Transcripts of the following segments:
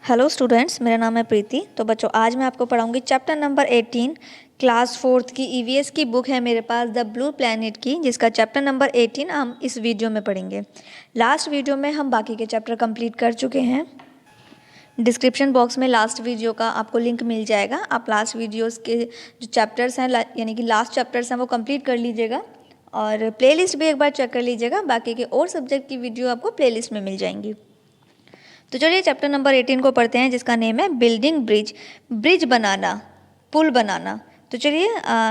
Hello students, मेरा नाम है प्रीति। तो बच्चों, आज मैं आपको पढ़ाऊंगी चैप्टर नंबर 18 क्लास 4th की ईवीएस की बुक है मेरे पास, द ब्लू प्लैनेट की, जिसका चैप्टर नंबर 18 हम इस वीडियो में पढ़ेंगे। लास्ट वीडियो में हम बाकी के चैप्टर कंप्लीट कर चुके हैं। डिस्क्रिप्शन बॉक्स में लास्ट वीडियो का आपको लिंक मिल जाएगा। आप लास्ट वीडियोस के जो चैप्टर्स हैं यानी कि लास्ट चैप्टर्स हैं वो कंप्लीट कर लीजिएगा और प्लेलिस्ट भी एक बार चेक कर लीजिएगा। बाकी के और सब्जेक्ट की वीडियो आपको प्लेलिस्ट में मिल जाएंगी। तो चलिए चैप्टर नंबर 18 को पढ़ते हैं, जिसका नेम है बिल्डिंग ब्रिज, ब्रिज बनाना, पुल बनाना। तो चलिए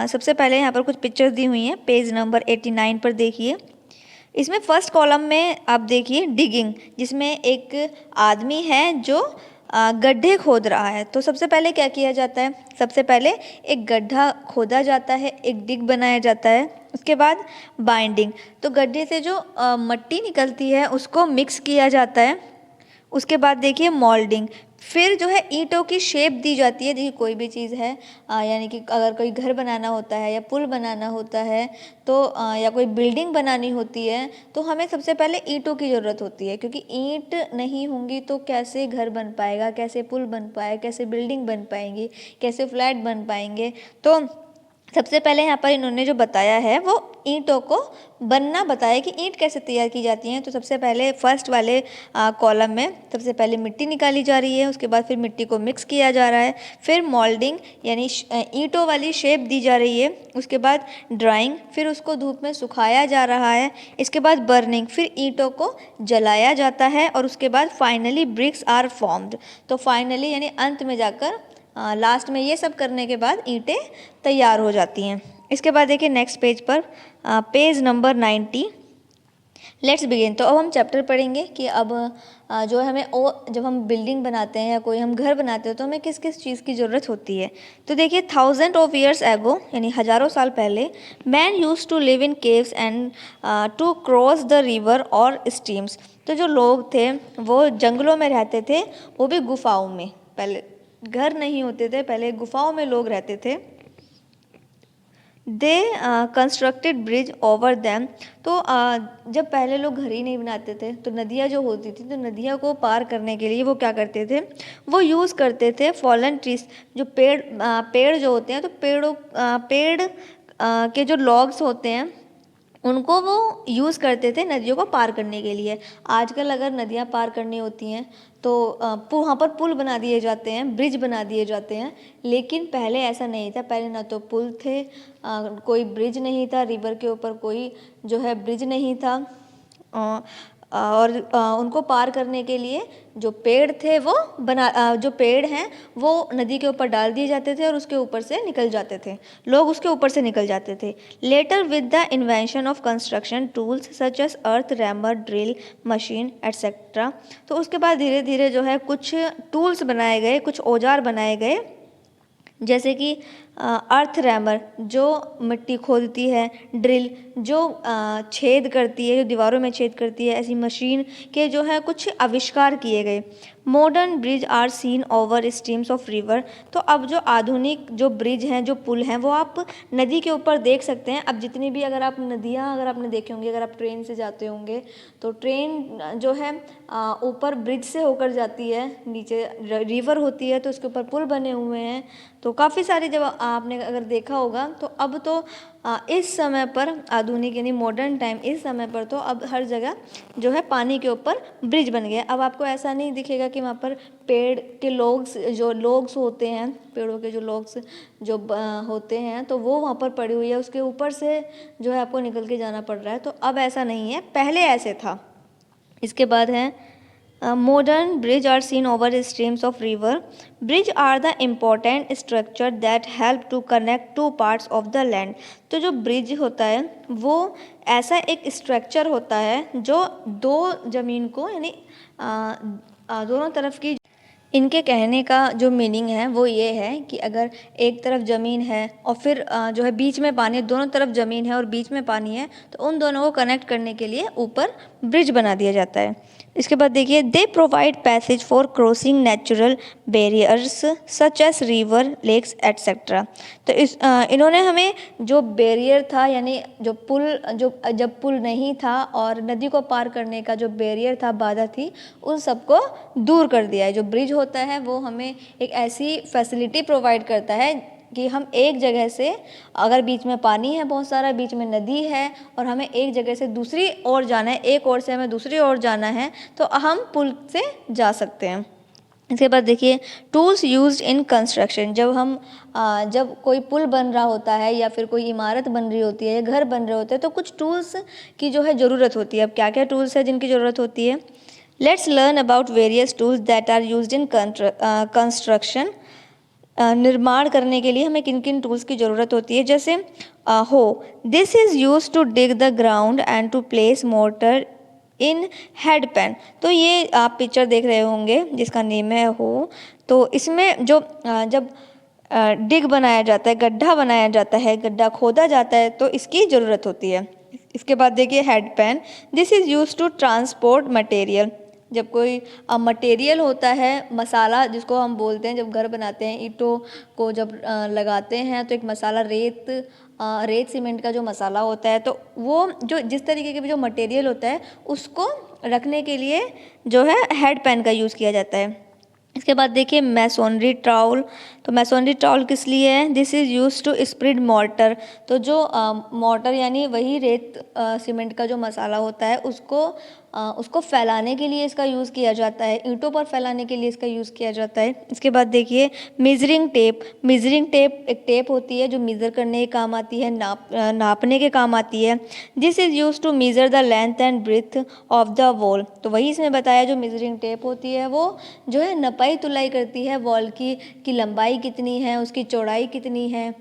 सबसे पहले यहाँ पर कुछ पिक्चर्स दी हुई हैं, पेज नंबर 89 पर देखिए। इसमें फर्स्ट कॉलम में आप देखिए डिगिंग, जिसमें एक आदमी है जो गड्ढे खोद रहा है। तो सबसे पहले क्या किया जाता है? सबसे पहले एक गड्ढा खोदा जाता है, एक डिग बनाया जाता है। उसके बाद बाइंडिंग, तो गड्ढे से जो मट्टी निकलती है उसको मिक्स किया जाता है। उसके बाद देखिए मोल्डिंग, फिर जो है ईंटों की शेप दी जाती है। देखिए कोई भी चीज़ है यानी कि अगर कोई घर बनाना होता है या पुल बनाना होता है तो या कोई बिल्डिंग बनानी होती है तो हमें सबसे पहले ईंटों की ज़रूरत होती है, क्योंकि ईंट नहीं होंगी तो कैसे घर बन पाएगा, कैसे पुल बन पाएगा, कैसे बिल्डिंग बन पाएंगी, कैसे फ्लैट बन पाएंगे। तो सबसे पहले यहाँ पर इन्होंने जो बताया है वो ईंटों को बनना बताया कि ईंट कैसे तैयार की जाती हैं। तो सबसे पहले फर्स्ट वाले कॉलम में सबसे पहले मिट्टी निकाली जा रही है, उसके बाद फिर मिट्टी को मिक्स किया जा रहा है, फिर मोल्डिंग यानी ईंटों वाली शेप दी जा रही है, उसके बाद ड्राइंग, फिर उसको धूप में सुखाया जा रहा है, इसके बाद बर्निंग, फिर ईंटों को जलाया जाता है और उसके बाद फाइनली ब्रिक्स आर फॉर्म्ड। तो फाइनली यानी अंत में जाकर लास्ट में ये सब करने के बाद ईंटें तैयार हो जाती हैं। इसके बाद देखिए नेक्स्ट पेज पर पेज नंबर 90, लेट्स बिगिन। तो अब हम चैप्टर पढ़ेंगे कि अब जो हमें जब हम बिल्डिंग बनाते हैं या कोई हम घर बनाते हैं तो हमें किस किस चीज़ की ज़रूरत होती है। तो देखिए 1000 of years ago यानी हज़ारों साल पहले man use to live in caves and to cross the river और स्ट्रीम्स। तो जो लोग थे वो जंगलों में रहते थे, वो भी गुफाओं में। पहले घर नहीं होते थे, पहले गुफाओं में लोग रहते थे। दे कंस्ट्रक्टेड ब्रिज ओवर दैम। तो जब पहले लोग घर ही नहीं बनाते थे तो नदियाँ जो होती थी, तो नदियाँ को पार करने के लिए वो क्या करते थे, वो यूज़ करते थे फॉलन ट्रीज, जो पेड़ जो होते हैं, तो पेड़ के जो लॉग्स होते हैं उनको वो यूज़ करते थे नदियों को पार करने के लिए। आजकल अगर नदियाँ पार करनी होती हैं तो वहाँ पर पुल बना दिए जाते हैं, ब्रिज बना दिए जाते हैं, लेकिन पहले ऐसा नहीं था। पहले ना तो पुल थे, कोई ब्रिज नहीं था, रिवर के ऊपर कोई जो है ब्रिज नहीं था। और उनको पार करने के लिए जो पेड़ थे वो जो पेड़ हैं वो नदी के ऊपर डाल दिए जाते थे और उसके ऊपर से निकल जाते थे, लोग उसके ऊपर से निकल जाते थे। Later with the invention of construction tools such as earth rammer, drill machine etcetera. तो उसके बाद धीरे धीरे जो है कुछ टूल्स बनाए गए, कुछ औजार बनाए गए, जैसे कि अर्थ रैमर जो मिट्टी खोदती है, ड्रिल जो छेद करती है, जो दीवारों में छेद करती है, ऐसी मशीन के जो है कुछ आविष्कार किए गए। Modern bridge are seen over streams of river. तो अब जो आधुनिक जो ब्रिज हैं, जो पुल हैं, वो आप नदी के ऊपर देख सकते हैं। अब जितनी भी अगर आप नदियाँ अगर आपने देखे होंगे, अगर आप ट्रेन से जाते होंगे तो ट्रेन जो है ऊपर ब्रिज से होकर जाती है, नीचे रिवर होती है तो उसके ऊपर पुल बने हुए हैं। तो काफ़ी सारी जब आपने अगर देखा होगा तो अब तो इस समय पर आधुनिक यानी मॉडर्न टाइम, इस समय पर तो अब हर जगह जो है पानी के ऊपर ब्रिज बन गया। अब आपको ऐसा नहीं दिखेगा कि वहाँ पर पेड़ के लोग्स होते हैं, पेड़ों के जो लोग्स जो होते हैं तो वो वहाँ पर पड़ी हुई है, उसके ऊपर से जो है आपको निकल के जाना पड़ रहा है। तो अब ऐसा नहीं है, पहले ऐसे था। इसके बाद है modern bridge are seen over streams of river. Bridge are the important structure that help to connect two parts of the land. तो जो ब्रिज होता है वो ऐसा एक स्ट्रक्चर होता है जो दो ज़मीन को यानी दोनों तरफ की, इनके कहने का जो मीनिंग है वो ये है कि अगर एक तरफ ज़मीन है और फिर जो है बीच में पानी है, दोनों तरफ ज़मीन है और बीच में पानी है, तो उन दोनों को कनेक्ट करने के लिए ऊपर ब्रिज बना दिया जाता है। इसके बाद देखिए they provide passage for crossing natural barriers such as river lakes etcetera. तो इन्होंने हमें जो बैरियर था यानी जो पुल जो जब पुल नहीं था और नदी को पार करने का जो बैरियर था, बाधा थी, उन सबको दूर कर दिया है। जो ब्रिज होता है वो हमें एक ऐसी फैसिलिटी प्रोवाइड करता है कि हम एक जगह से, अगर बीच में पानी है बहुत सारा, बीच में नदी है और हमें एक जगह से दूसरी ओर जाना है, एक ओर से हमें दूसरी ओर जाना है, तो हम पुल से जा सकते हैं। इसके बाद देखिए टूल्स यूज्ड इन कंस्ट्रक्शन। जब कोई पुल बन रहा होता है या फिर कोई इमारत बन रही होती है या घर बन रहे होते हैं तो कुछ टूल्स की जो है ज़रूरत होती है। अब क्या क्या टूल्स है जिनकी ज़रूरत होती है? Let's learn about various tools that are used in construction. निर्माण करने के लिए हमें किन किन टूल्स की ज़रूरत होती है? जैसे hoe, this is use to dig the ground and to place mortar in head pan. तो ये आप पिक्चर देख रहे होंगे जिसका नेम है हो। तो इसमें जब डिग बनाया जाता है, गड्ढा बनाया जाता है, गड्ढा खोदा जाता है, तो इसकी ज़रूरत होती है। इसके बाद देखिए head pan, this is use to transport material. जब कोई मटेरियल होता है, मसाला जिसको हम बोलते हैं, जब घर बनाते हैं, ईंटों को जब लगाते हैं तो एक मसाला रेत सीमेंट का जो मसाला होता है, तो वो जो जिस तरीके के जो मटेरियल होता है उसको रखने के लिए जो है हेड पैन का यूज़ किया जाता है। इसके बाद देखिए मैसोनरी ट्राउल। तो मैसोनरी ट्राउल किस लिए है? This is use to spread mortar. तो जो मॉर्टर यानी वही रेत सीमेंट का जो मसाला होता है उसको फैलाने के लिए इसका यूज़ किया जाता है, ईंटों पर फैलाने के लिए इसका यूज़ किया जाता है। इसके बाद देखिए मेजरिंग टेप। मेजरिंग टेप एक टेप होती है जो मेज़र करने के काम आती है, नापने के काम आती है। This is use to measure the length and breadth of the wall. तो वही इसमें बताया, जो मेजरिंग टेप होती है वो जो है नपाई तुलाई करती है वॉल की लंबाई कितनी है, उसकी चौड़ाई कितनी है।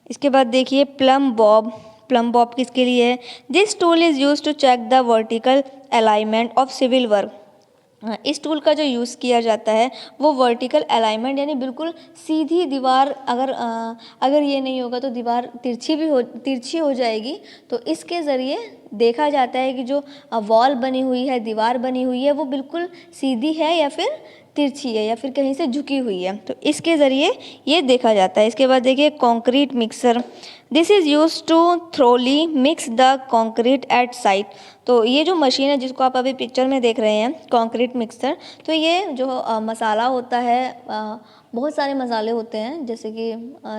इसके बाद देखिए प्लम बॉब। प्लम बॉब किसके लिए है? This tool is use to check the vertical alignment of civil work. इस टूल का जो यूज़ किया जाता है वो वर्टिकल अलाइनमेंट यानी बिल्कुल सीधी दीवार, अगर ये नहीं होगा तो दीवार तिरछी हो जाएगी। तो इसके ज़रिए देखा जाता है कि जो वॉल बनी हुई है, दीवार बनी हुई है, वो बिल्कुल सीधी है या फिर तिरछी है या फिर कहीं से झुकी हुई है। तो इसके ज़रिए ये देखा जाता है। इसके बाद देखिए concrete mixer. This is use to thoroughly mix the concrete at site. तो ये जो मशीन है जिसको आप अभी पिक्चर में देख रहे हैं, कंक्रीट मिक्सर, तो ये जो मसाला होता है, बहुत सारे मसाले होते हैं जैसे कि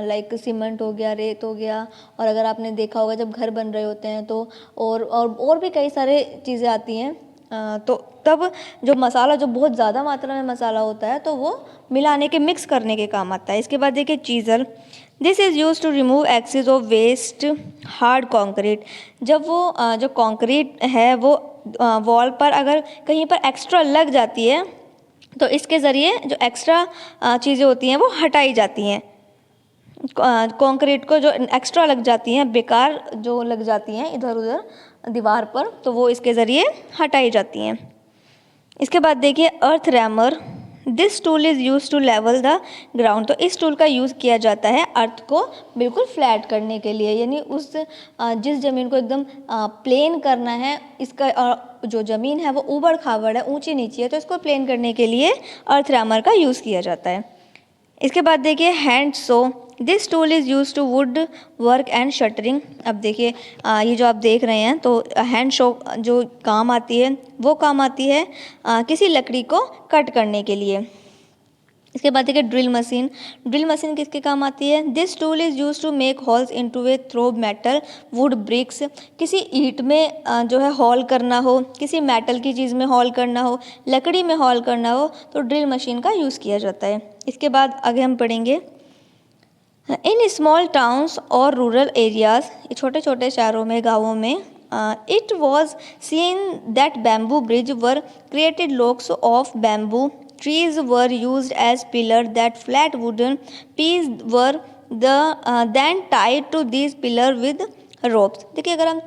लाइक सीमेंट हो गया, रेत हो गया, और अगर आपने देखा होगा जब घर बन रहे होते हैं तो और भी कई सारे चीज़ें आती हैं। तो तब जो मसाला, जो बहुत ज़्यादा मात्रा में मसाला होता है, तो वो मिलाने के, मिक्स करने के काम आता है। इसके बाद देखिए chisel. This is use to remove excess of waste hard concrete. जब वो जो कंक्रीट है वो वॉल पर अगर कहीं पर एक्स्ट्रा लग जाती है तो इसके ज़रिए जो एक्स्ट्रा चीज़ें होती हैं वो हटाई जाती हैं। कंक्रीट को जो एक्स्ट्रा लग जाती हैं, बेकार जो लग जाती हैं इधर उधर दीवार पर, तो वो इसके ज़रिए हटाई जाती हैं। इसके बाद देखिए earth rammer. This tool is use to level the ground. तो इस टूल का यूज़ किया जाता है अर्थ को बिल्कुल फ्लैट करने के लिए, यानी जिस ज़मीन को एकदम प्लेन करना है, इसका जो ज़मीन है वो ऊबड़ खाबड़ है, ऊंची नीची है, तो इसको प्लेन करने के लिए अर्थ रैमर का यूज़ किया जाता है। इसके बाद देखिए hand saw. This tool is use to wood work and shuttering. अब देखिए ये जो आप देख रहे हैं, तो हैंड शो जो काम आती है वो काम आती है किसी लकड़ी को कट करने के लिए। इसके बाद देखिए ड्रिल मशीन। ड्रिल मशीन किसके काम आती है? This tool is use to make holes into a through metal wood bricks. किसी ईंट में जो है हॉल करना हो, किसी मेटल की चीज़ में हॉल करना हो, लकड़ी में हॉल करना हो, तो ड्रिल मशीन का यूज़ किया जाता है। इसके बाद आगे हम पढ़ेंगे इन स्मॉल टाउन्स और रूरल एरियाज। छोटे छोटे शहरों में, गाँवों में it was seen that bamboo bridge were created looks of bamboo trees were used as pillar that flat wooden pieces were then tied to these pillar with ropes। देखिए अगर हम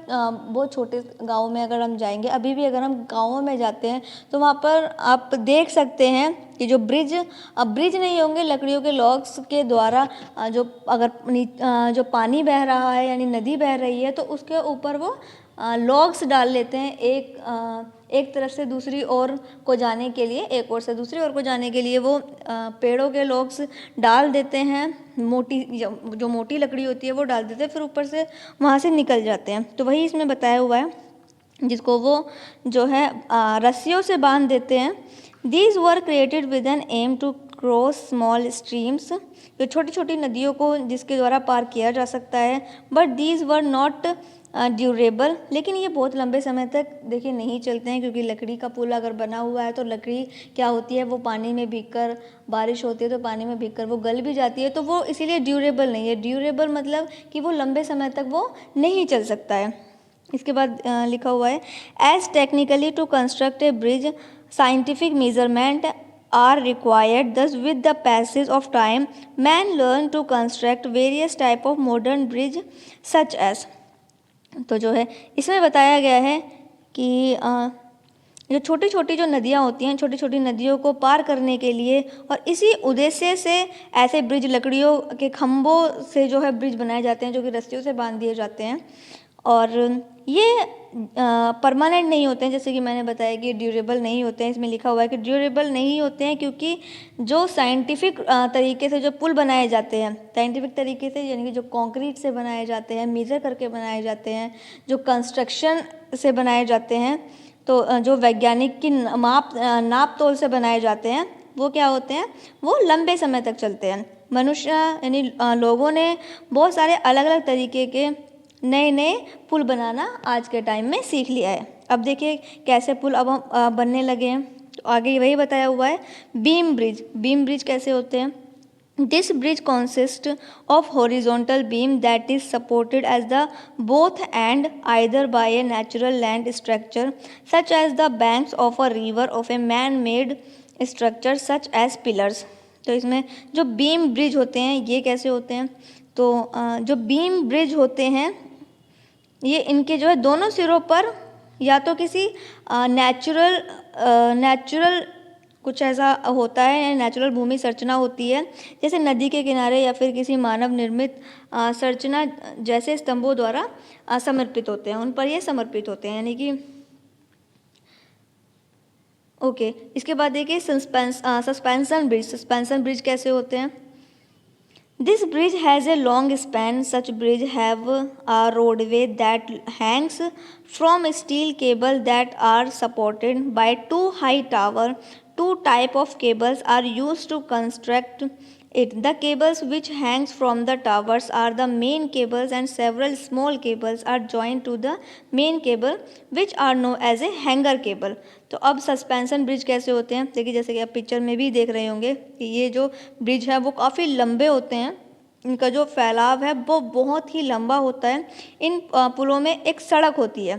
बहुत छोटे गाँव में अगर हम जाएंगे, अभी भी अगर हम गाँवों में जाते हैं तो वहाँ पर आप देख सकते हैं कि जो ब्रिज नहीं होंगे, लकड़ियों के लॉग्स के द्वारा जो पानी बह रहा है यानी नदी बह रही है तो उसके ऊपर वो लॉग्स डाल लेते हैं, एक तरफ से दूसरी ओर को जाने के लिए, एक ओर से दूसरी ओर को जाने के लिए वो पेड़ों के लोग्स डाल देते हैं, मोटी जो मोटी लकड़ी होती है वो डाल देते हैं, फिर ऊपर से वहाँ से निकल जाते हैं। तो वही इसमें बताया हुआ है, जिसको वो जो है रस्सियों से बांध देते हैं। These were created with an aim to cross small streams, जो छोटी छोटी नदियों को जिसके द्वारा पार किया जा सकता है। But these were not durable, लेकिन ये बहुत लंबे समय तक देखिए नहीं चलते हैं, क्योंकि लकड़ी का पुल अगर बना हुआ है तो लकड़ी क्या होती है, वो पानी में भीगकर, बारिश होती है तो पानी में भीगकर वो गल भी जाती है, तो वो इसीलिए ड्यूरेबल नहीं है। ड्यूरेबल मतलब कि वो लंबे समय तक वो नहीं चल सकता है। इसके बाद लिखा हुआ है, as technically to construct a bridge scientific measurement are required, thus with the passage of time man learn to construct various type of modern bridge such as, तो जो है इसमें बताया गया है कि जो छोटी छोटी जो नदियाँ होती हैं, छोटी छोटी नदियों को पार करने के लिए और इसी उद्देश्य से ऐसे ब्रिज लकड़ियों के खम्भों से जो है ब्रिज बनाए जाते हैं, जो कि रस्सियों से बांध दिए जाते हैं। और ये परमानेंट नहीं होते हैं, जैसे कि मैंने बताया कि ड्यूरेबल नहीं होते हैं। इसमें लिखा हुआ है कि ड्यूरेबल नहीं होते हैं क्योंकि जो साइंटिफिक तरीके से जो पुल बनाए जाते हैं, साइंटिफिक तरीके से यानी कि जो कंक्रीट से बनाए जाते हैं, मेजर करके बनाए जाते हैं, जो कंस्ट्रक्शन से बनाए जाते हैं, तो जो वैज्ञानिक की नाप तोल से बनाए जाते हैं, वो क्या होते हैं, वो लंबे समय तक चलते हैं। मनुष्य यानी लोगों ने बहुत सारे अलग अलग तरीके के नए नए पुल बनाना आज के टाइम में सीख लिया है। अब देखिए कैसे पुल अब बनने लगे हैं, तो आगे वही बताया हुआ है। बीम ब्रिज, बीम ब्रिज कैसे होते हैं? This bridge consist of horizontal beam that is supported as the both end either by a natural land structure such as the banks of a river of a man made structure such as pillars. तो इसमें जो beam bridge होते हैं ये कैसे होते हैं? तो जो बीम ब्रिज होते हैं ये इनके जो है दोनों सिरों पर या तो किसी नेचुरल कुछ ऐसा होता है, नेचुरल भूमि संरचना होती है, जैसे नदी के किनारे या फिर किसी मानव निर्मित संरचना जैसे स्तंभों द्वारा समर्पित होते हैं, उन पर ये समर्पित होते हैं, यानी कि ओके। इसके बाद देखिए सस्पेंशन ब्रिज। सस्पेंशन ब्रिज कैसे होते हैं? This bridge has a long span. Such bridge have a roadway that hangs from steel cable that are supported by two high tower. Two type of cables are used to construct it. The cables which hangs from the towers are the main cables and several small cables are joined to the main cable which are known as a hanger cable. तो अब suspension bridge कैसे होते हैं? देखिए जैसे कि आप picture में भी देख रहे होंगे कि ये जो ब्रिज है वो काफ़ी लंबे होते हैं, इनका जो फैलाव है वो बहुत ही लंबा होता है। इन पुलों में एक सड़क होती है,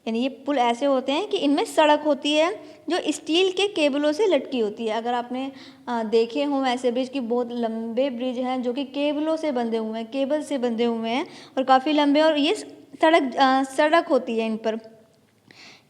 यानी ये पुल ऐसे होते हैं कि इनमें सड़क होती है जो स्टील के केबलों से लटकी होती है। अगर आपने देखे हों ऐसे ब्रिज की, बहुत लंबे ब्रिज हैं जो कि केबलों से बंधे हुए हैं, केबल से बंधे हुए हैं और काफ़ी लंबे, और ये सड़क होती है इन पर।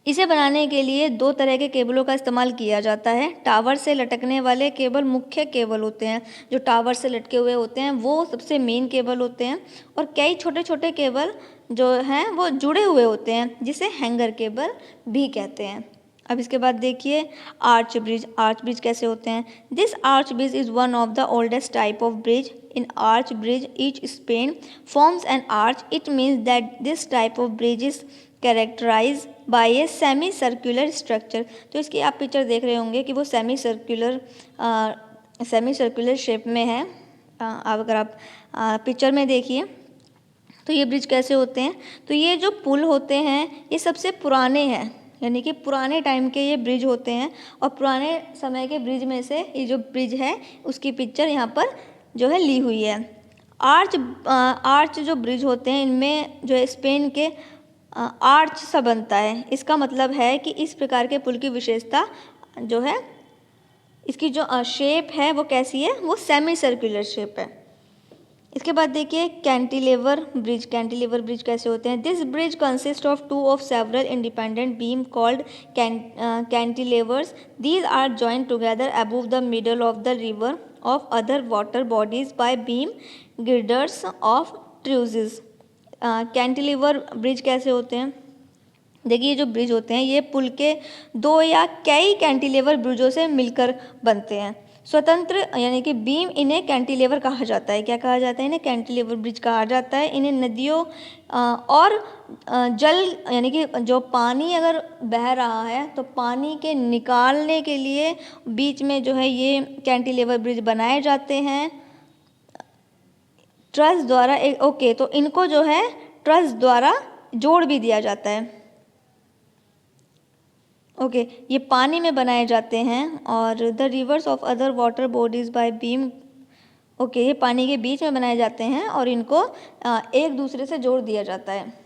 इसे बनाने के लिए दो तरह के केबलों का इस्तेमाल किया जाता है। टावर से लटकने वाले केबल मुख्य केबल होते हैं, जो टावर से लटके हुए होते हैं वो सबसे मेन केबल होते हैं, और कई छोटे छोटे केबल जो हैं वो जुड़े हुए होते हैं, जिसे हैंगर केबल भी कहते हैं। अब इसके बाद देखिए आर्च ब्रिज। आर्च ब्रिज कैसे होते हैं? This arch bridge is one of the oldest type of bridge. In arch bridge each span forms an arch. It means that this type of bridge is characterize by a semi circular structure. तो इसकी आप picture देख रहे होंगे कि वो semi circular shape में है। अगर आप पिक्चर में देखिए तो ये ब्रिज कैसे होते हैं? तो ये जो पुल होते हैं ये सबसे पुराने हैं, यानी कि पुराने टाइम के ये ब्रिज होते हैं, और पुराने समय के ब्रिज में से ये जो ब्रिज है उसकी पिक्चर यहाँ पर जो है ली हुई है। आर्च जो ब्रिज होते हैं इनमें जो है स्पेन के आर्च सा बनता है। इसका मतलब है कि इस प्रकार के पुल की विशेषता जो है, इसकी जो शेप है वो कैसी है, वो सेमी सर्कुलर शेप है। इसके बाद देखिए कैंटिलीवर ब्रिज। कैंटिलीवर ब्रिज कैसे होते हैं? This bridge consist of two of several independent beam called cantilevers. These are joined together above the middle of the river of other water bodies by beam girders of trusses. Cantilever bridge कैसे होते हैं? देखिए ये जो bridge होते हैं ये पुल के 2 या कई कैंटिलीवर ब्रिजों से मिलकर बनते हैं। स्वतंत्र यानी कि बीम इन्हें कैंटिलीवर कहा जाता है। क्या कहा जाता है? इन्हें कैंटिलीवर ब्रिज कहा जाता है। इन्हें नदियों और जल यानी कि जो पानी अगर बह रहा है तो पानी के निकालने के लिए बीच में जो है ये कैंटिलीवर ब्रिज बनाए जाते हैं ट्रस द्वारा। ओके, तो इनको जो है ट्रस द्वारा जोड़ भी दिया जाता है। ओके, ये पानी में बनाए जाते हैं और the rivers of other water bodies by beam. Okay, ये पानी के बीच में बनाए जाते हैं और इनको एक दूसरे से जोड़ दिया जाता है।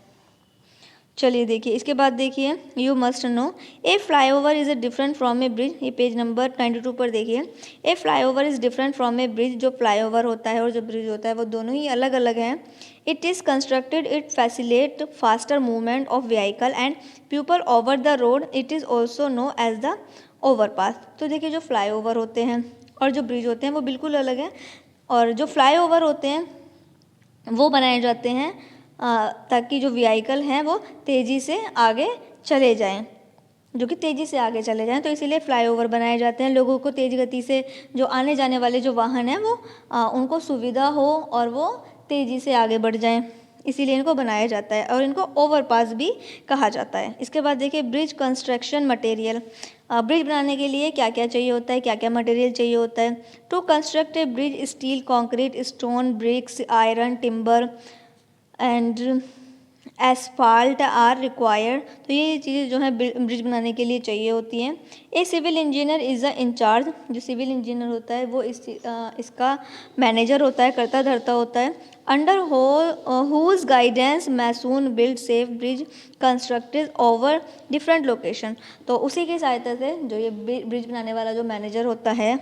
चलिए देखिए इसके बाद देखिए you must know a flyover is different from a bridge. ये पेज नंबर 92 पर देखिए। A flyover is different from a bridge. जो फ्लाईओवर होता है और जो ब्रिज होता है वो दोनों ही अलग अलग हैं। It is constructed it facilitate faster movement of vehicle and people over the road. It is also know as the overpass. तो देखिए जो फ्लाईओवर होते हैं और जो ब्रिज होते हैं वो बिल्कुल अलग हैं। और जो फ्लाईओवर होते हैं वो बनाए जाते हैं ताकि जो व्हीकल हैं वो तेज़ी से आगे चले जाएं, जो कि तेज़ी से आगे चले जाएं, तो इसीलिए फ्लाईओवर बनाए जाते हैं। लोगों को तेज़ गति से जो आने जाने वाले जो वाहन हैं वो उनको सुविधा हो और वो तेज़ी से आगे बढ़ जाएं, इसीलिए इनको बनाया जाता है और इनको ओवरपास भी कहा जाता है। इसके बाद देखिए ब्रिज कंस्ट्रक्शन मटेरियल। ब्रिज बनाने के लिए क्या क्या चाहिए होता है, क्या क्या मटेरियल चाहिए होता है। To construct a bridge steel, concrete, stone, bricks, iron, timber and asphalt are required. तो ये चीज़ें जो है ब्रिज बनाने के लिए चाहिए होती हैं। A civil engineer is the in charge. जो सिविल इंजीनियर होता है वो इसका मैनेजर होता है, कर्ता धर्ता होता है। Under whose guidance mason build safe bridge constructed over different location. तो उसी की सहायता से जो ये ब्रिज बनाने वाला जो मैनेजर होता है,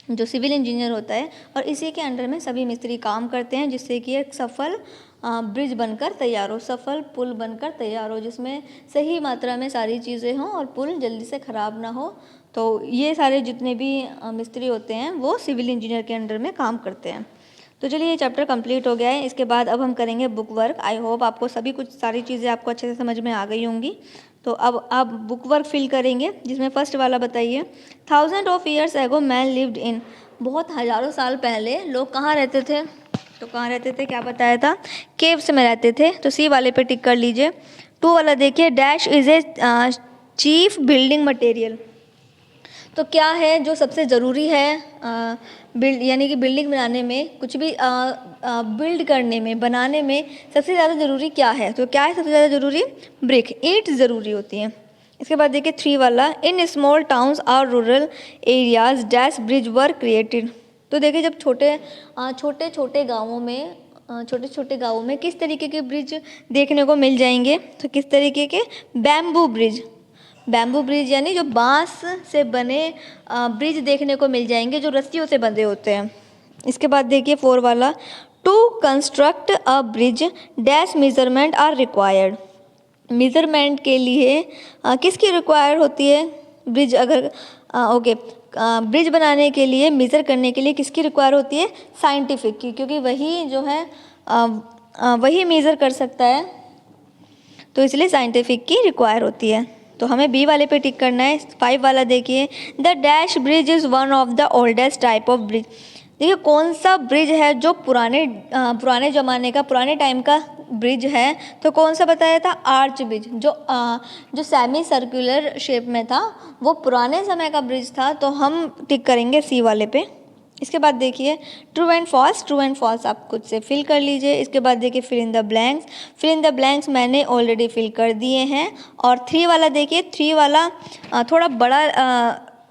जो सिविल इंजीनियर होता है, और इसी के अंडर में सभी मिस्त्री काम करते हैं जिससे कि एक सफल ब्रिज बनकर तैयार हो, सफल पुल बनकर तैयार हो, जिसमें सही मात्रा में सारी चीज़ें हों और पुल जल्दी से ख़राब ना हो। तो ये सारे जितने भी मिस्त्री होते हैं वो सिविल इंजीनियर के अंडर में काम करते हैं। तो चलिए ये चैप्टर कंप्लीट हो गया है। इसके बाद अब हम करेंगे बुक वर्क। आई होप आपको सभी कुछ सारी चीज़ें आपको अच्छे से समझ में आ गई होंगी। तो अब आप बुक वर्क फिल करेंगे, जिसमें फर्स्ट वाला बताइए। 1000 of years ago man lived in. बहुत हज़ारों साल पहले लोग कहाँ रहते थे? तो कहाँ रहते थे, क्या बताया था? केव्स में रहते थे। तो सी वाले पे टिक कर लीजिए। 2 वाला देखिए, dash is a chief building material. तो क्या है जो सबसे ज़रूरी है यानी कि बिल्डिंग बनाने में, कुछ भी बिल्ड करने में, बनाने में सबसे ज़्यादा ज़रूरी क्या है? तो क्या है सबसे ज़्यादा ज़रूरी? ब्रिक, ईंट ज़रूरी होती हैं। इसके बाद देखिए 3 वाला, इन स्मॉल टाउन्स और रूरल एरियाज डैश ब्रिज वर क्रिएटेड। तो देखिए जब छोटे छोटे गाँवों में किस तरीके के ब्रिज देखने को मिल जाएंगे? तो किस तरीके के? Bamboo bridge. बैम्बू ब्रिज यानी जो बांस से बने ब्रिज देखने को मिल जाएंगे, जो रस्सियों से बंधे होते हैं। इसके बाद देखिए 4 वाला, to construct a bridge dash measurement are required. Measurement के लिए किसकी रिक्वायर होती है? ब्रिज अगर ब्रिज बनाने के लिए, मेज़र करने के लिए किसकी रिक्वायर होती है? साइंटिफिक की, क्योंकि वही जो है वही मेज़र कर सकता है, तो इसलिए साइंटिफिक की रिक्वायर होती है। तो हमें बी वाले पे टिक करना है। 5 वाला देखिए, the dash bridge is one of the oldest type of bridge. देखिए कौन सा ब्रिज है जो पुराने ज़माने का, पुराने टाइम का ब्रिज है? तो कौन सा बताया था? Arch bridge. जो सेमी सर्कुलर शेप में था वो पुराने समय का ब्रिज था, तो हम टिक करेंगे सी वाले पे। इसके बाद देखिए true and false. True and false आप खुद से फिल कर लीजिए। इसके बाद देखिए fill in the blanks. Fill in the blanks मैंने ऑलरेडी फिल कर दिए हैं। और 3 वाला देखिए, 3 वाला थोड़ा बड़ा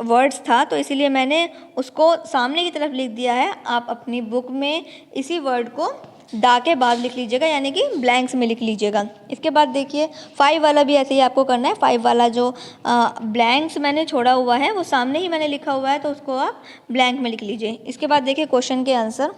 वर्ड्स था, तो इसीलिए मैंने उसको सामने की तरफ लिख दिया है। आप अपनी बुक में इसी वर्ड को दा के बाद लिख लीजिएगा, यानी कि ब्लैंक्स में लिख लीजिएगा। इसके बाद देखिए 5 वाला भी ऐसे ही आपको करना है। 5 वाला जो ब्लैंक्स मैंने छोड़ा हुआ है वो सामने ही मैंने लिखा हुआ है, तो उसको आप ब्लैंक में लिख लीजिए। इसके बाद देखिए क्वेश्चन के आंसर।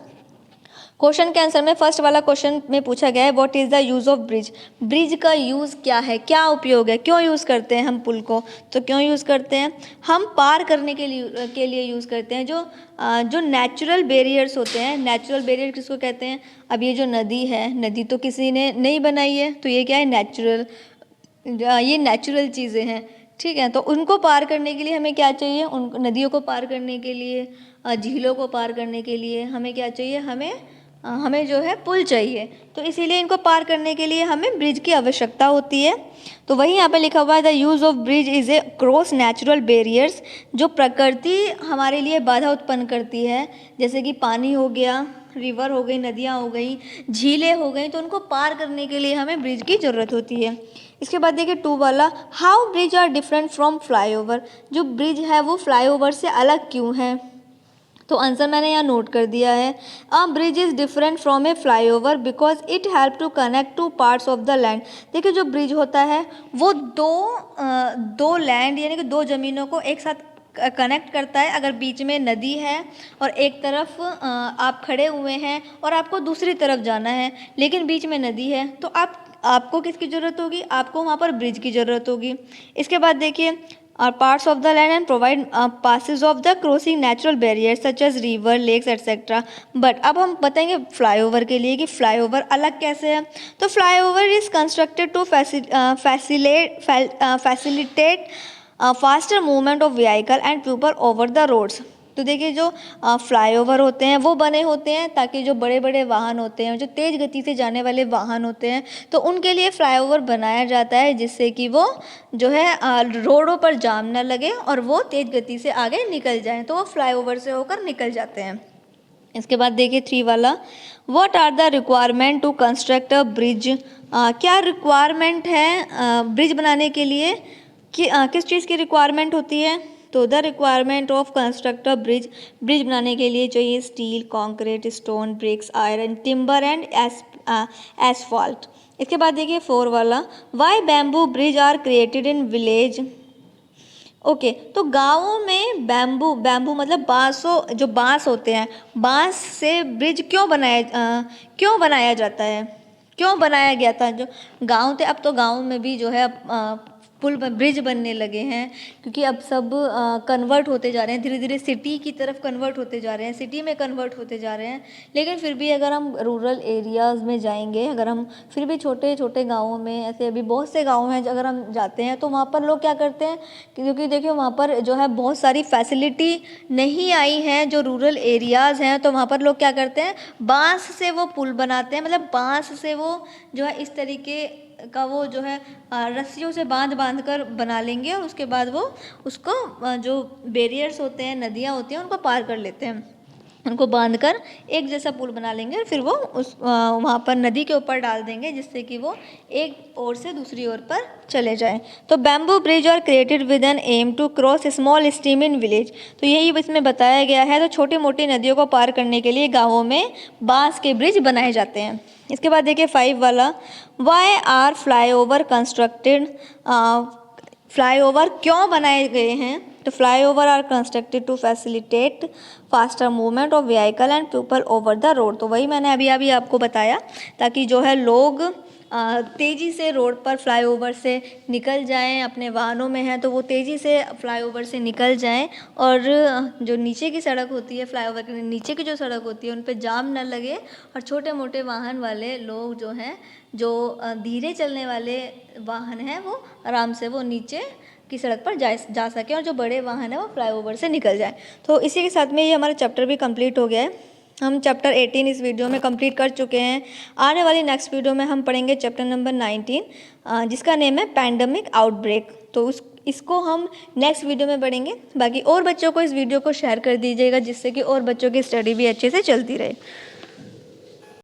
क्वेश्चन के आंसर में फर्स्ट वाला क्वेश्चन में पूछा गया है, what is the use of bridge. Bridge का यूज़ क्या है, क्या उपयोग है, क्यों यूज़ करते हैं हम पुल को? तो क्यों यूज़ करते हैं? हम पार करने के लिए यूज़ करते हैं। जो नेचुरल बैरियर्स होते हैं, नेचुरल बैरियर किसको कहते हैं? अब ये जो नदी है, नदी तो किसी ने नहीं बनाई है, तो ये क्या है? ये नेचुरल चीज़ें हैं, ठीक है। तो उनको पार करने के लिए हमें क्या चाहिए, उन नदियों को पार करने के लिए, झीलों को पार करने के लिए हमें क्या चाहिए, हमें जो है पुल चाहिए। तो इसीलिए इनको पार करने के लिए हमें ब्रिज की आवश्यकता होती है। तो वही यहाँ पे लिखा हुआ है, the use of bridge is a cross natural barriers, जो प्रकृति हमारे लिए बाधा उत्पन्न करती है, जैसे कि पानी हो गया, रिवर हो गई, नदियाँ हो गई, झीलें हो गई, तो उनको पार करने के लिए हमें ब्रिज की ज़रूरत होती है। इसके बाद देखिए 2 वाला, how bridge are different from flyover, जो ब्रिज है वो फ्लाईओवर से अलग क्यों है। तो आंसर मैंने यहाँ नोट कर दिया है, a bridge is different from a flyover because it help to connect two parts of the land. देखिए जो ब्रिज होता है वो दो लैंड यानी कि 2 ज़मीनों को एक साथ कनेक्ट करता है। अगर बीच में नदी है और एक तरफ आप खड़े हुए हैं और आपको दूसरी तरफ जाना है, लेकिन बीच में नदी है, तो आपको किसकी ज़रूरत होगी, आपको वहाँ पर ब्रिज की ज़रूरत होगी। इसके बाद देखिए, are parts of the land and provide passes of the crossing natural barriers such as river, lakes etc. But अब हम बताएंगे फ्लाईओवर के लिए कि फ्लाईओवर अलग कैसे है। तो flyover is constructed to facilitate faster movement of vehicle and people over the roads. तो देखिए जो फ्लाईओवर होते हैं वो बने होते हैं ताकि जो बड़े बड़े वाहन होते हैं, जो तेज़ गति से जाने वाले वाहन होते हैं, तो उनके लिए फ्लाईओवर बनाया जाता है, जिससे कि वो जो है रोडों पर जाम न लगे और वो तेज़ गति से आगे निकल जाएं, तो वो फ्लाईओवर से होकर निकल जाते हैं। इसके बाद देखिए 3 वाला, what are the requirement to construct a bridge, क्या रिक्वायरमेंट है ब्रिज बनाने के लिए, कि किस चीज़ की रिक्वायरमेंट होती है। तो the requirement of construct a bridge, bridge बनाने के लिए चाहिए steel, concrete, stone, bricks, iron, timber and asphalt. इसके बाद देखिए 4 वाला, why bamboo bridge are created in village. Okay, तो गाँवों में बैम्बू मतलब जो बाँस होते हैं, बाँस से ब्रिज क्यों बनाया जाता है, क्यों बनाया गया था। जो गाँव थे, अब तो गाँव में भी जो है ब्रिज बनने लगे हैं, क्योंकि अब सब कन्वर्ट होते जा रहे हैं, धीरे धीरे सिटी की तरफ कन्वर्ट होते जा रहे हैं, सिटी में कन्वर्ट होते जा रहे हैं। लेकिन फिर भी अगर हम रूरल एरियाज़ में जाएंगे, अगर हम फिर भी छोटे छोटे गाँवों में, ऐसे अभी बहुत से गाँव हैं, अगर हम जाते हैं तो वहाँ पर लोग क्या करते हैं, क्योंकि देखिए वहाँ पर जो है बहुत सारी फैसिलिटी नहीं आई हैं, जो रूरल एरियाज़ हैं, तो वहाँ पर लोग क्या करते हैं, बाँस से वो पुल बनाते हैं, मतलब बाँस से वो जो है इस तरीके का वो जो है रस्सियों से बांध कर बना लेंगे, और उसके बाद वो उसको जो बैरियर्स होते हैं, नदियाँ होती हैं, उनको पार कर लेते हैं, उनको बांधकर एक जैसा पुल बना लेंगे और फिर वो वहाँ पर नदी के ऊपर डाल देंगे, जिससे कि वो एक ओर से दूसरी ओर पर चले जाएं। तो bamboo bridge are created with an aim to cross small stream in village. तो यही इसमें बताया गया है। तो छोटी मोटी नदियों को पार करने के लिए गाँवों में बाँस के ब्रिज बनाए जाते हैं। इसके बाद देखिए 5 वाला, why are flyover constructed, flyover क्यों बनाए गए हैं। तो flyover are constructed to facilitate faster movement of vehicle and people over the road. तो वही मैंने अभी आपको बताया, ताकि जो है लोग तेज़ी से रोड पर फ्लाईओवर से निकल जाएं, अपने वाहनों में हैं तो वो तेज़ी से फ्लाईओवर से निकल जाएं, और जो नीचे की सड़क होती है, फ्लाईओवर के नीचे की जो सड़क होती है, उन पे जाम न लगे, और छोटे मोटे वाहन वाले लोग जो हैं, जो धीरे चलने वाले वाहन हैं, वो आराम से वो नीचे की सड़क पर जा सकें, और जो बड़े वाहन हैं वो फ्लाईओवर से निकल जाएं। तो इसी के साथ में ये हमारा चैप्टर भी कंप्लीट हो गया है। हम चैप्टर 18 इस वीडियो में कंप्लीट कर चुके हैं। आने वाली नेक्स्ट वीडियो में हम पढ़ेंगे चैप्टर नंबर 19, जिसका नेम है पैंडेमिक आउटब्रेक। तो इसको हम नेक्स्ट वीडियो में पढ़ेंगे। बाकी और बच्चों को इस वीडियो को शेयर कर दीजिएगा, जिससे कि और बच्चों की स्टडी भी अच्छे से चलती रहे।